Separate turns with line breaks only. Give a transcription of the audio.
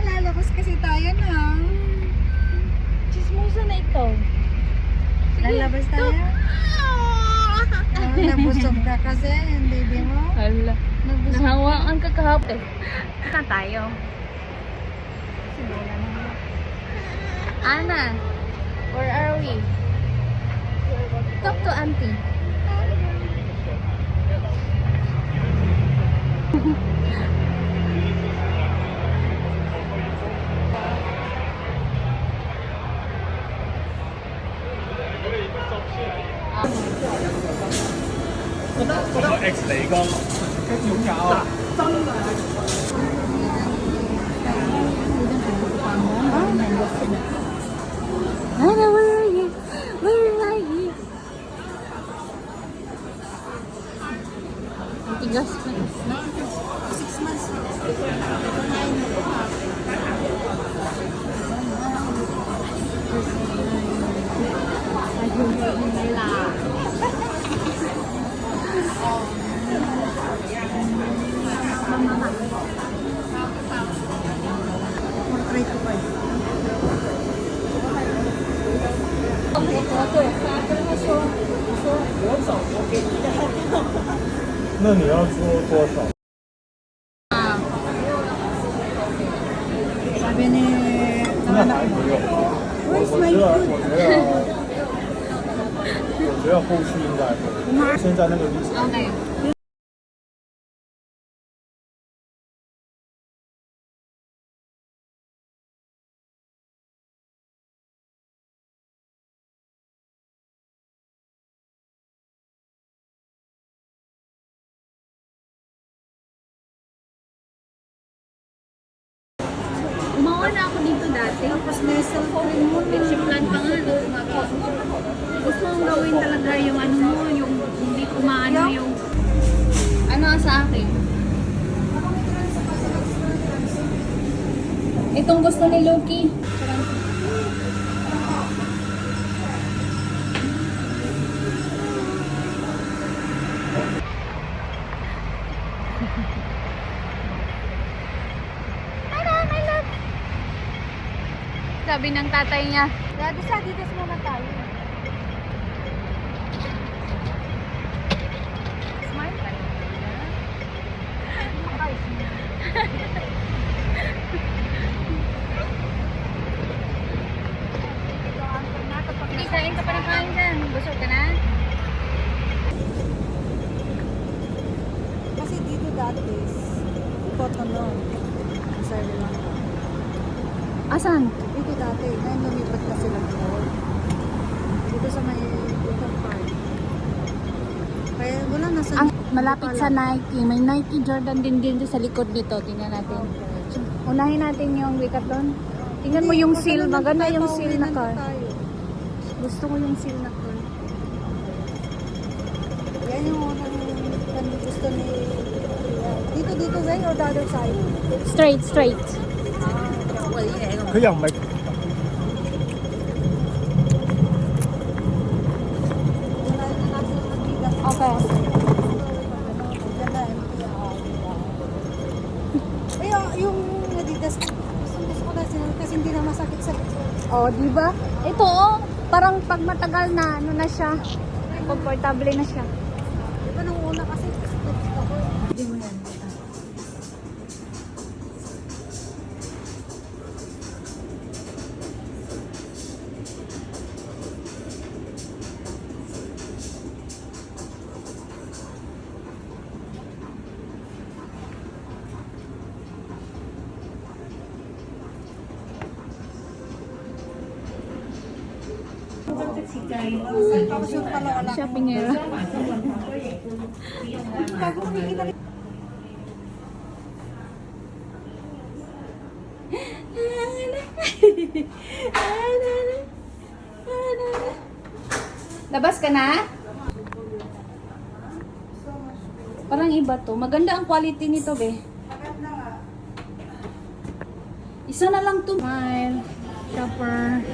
Lalabas kasi tayo na.
Chismosa na ikaw.
Lalabas tayo? Nabusog ka kasi, yung baby mo.
Hala.
Nabusog ka.
Nahawaan ka kahapon. Saan tayo?
Simula na.
Ana, where are we? Talk to auntie.
X 雷公，跟油条。
Ana, where are you? Where are you? Tigas na.
6 months. Try ko pa.
那你要做多少？
Sabi ni
那还不用。我觉得后续应该会。现在那个 list
Okay. Umawa na ako dito dati.
Tapos may cellphone mo.
Pension plan pa nga. Gusto mong gawin talaga yung ano mo, yung hindi kumaano yung... Ano sa akin? Itong gusto ni Loki. Sabi ng tatay niya,
Dado sa dito muna tayo.
smart ka. Hindi, kain ka pa ng kain dyan. Busog ka na?
Kasi dito dati is Cotonou. Sorry lang.
Asan?
Dito dati, ngayon lumipat kasi lang ko. Dito sa may Butong Park. Kaya wala na sa...
Ang malapit sa Nike. May Nike Jordan din sa likod nito. Tingnan natin. Unahin natin yung Decathlon. Tingnan mo yung seal. Maganda yung seal na car. Gusto ko yung seal na car.
Yan yung gusto ni... Dito, Zay, or the other side?
Straight.
佢又唔係
Okay.
Yung Adidas, gusto ko na sila kasi hindi na masakit sa
Oh, di ba? Ito parang pag matagal na ano na siya. Comfortable na siya.
Diba nung una kasi gusto ko. Hindi mo yan. Tapos yung pala wala.
Shopping era.
Bago ko nakikita rin.
Labas ka na? Parang iba to. Maganda ang quality nito, be. Isa na lang to. Smile. Shopper.